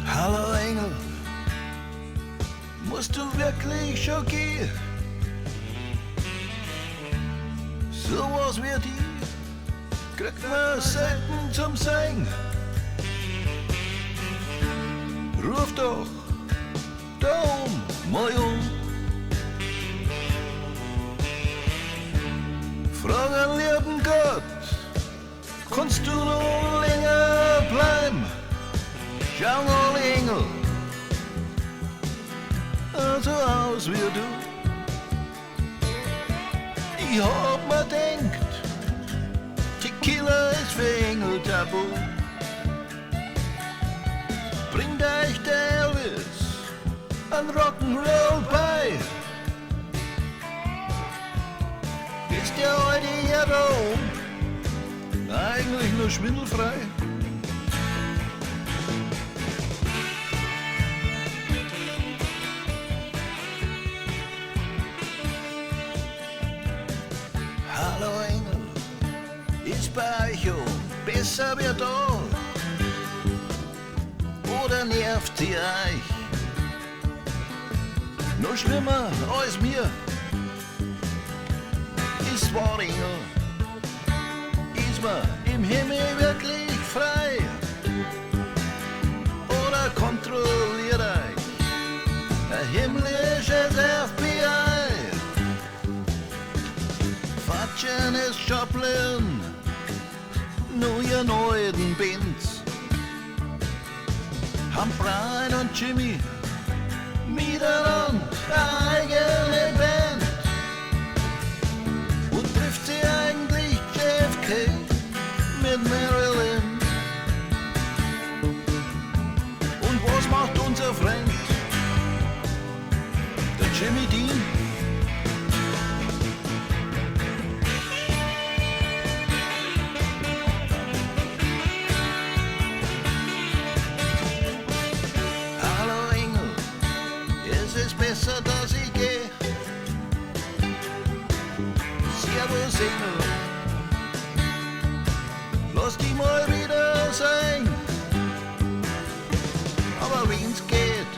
Hallo Engel, musst du wirklich schon gehen? So was wie die kriegt man selten zum Singen. Ruf doch da mal um. Frag an lieben Gott, kannst du noch länger bleiben? Schau mal, Engel, so aus wie du. Ich hab mir denkt, Tequila ist für Engel tabu. Bringt euch der Elvis an Rock'n'Roll bei. Ist der heute hier da oben eigentlich nur schwindelfrei? Hallo Engel, ist bei euch auch besser wie da? Oder nervt sie euch? Noch schlimmer als mir ist wahr, Engel. Ist man im Himmel wirklich frei? Oder kontrolliert euch ein himmlisches FBI? Fatschen ist Joplin, nur ihr neuen Bands. Haben Brian und Jimmy miteinander eine eigene Band. Und trifft sie eigentlich JFK mit Marilyn? Und was macht unser Freund, der Jimmy Dean? Besser, dass ich geh. Servus Engel, lass die mal wieder sein. Aber wenn's geht,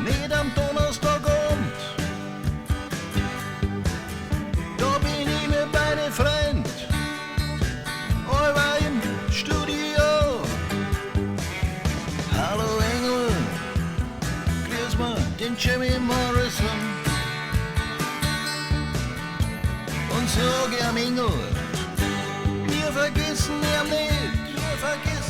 nicht am Donnerstagabend, da bin ich mit meinem Freund, aber im Studio. Hallo Engel, grüß mal den Jimmy Morrison und sag ihm Engel, wir vergessen ihn nicht, wir vergessen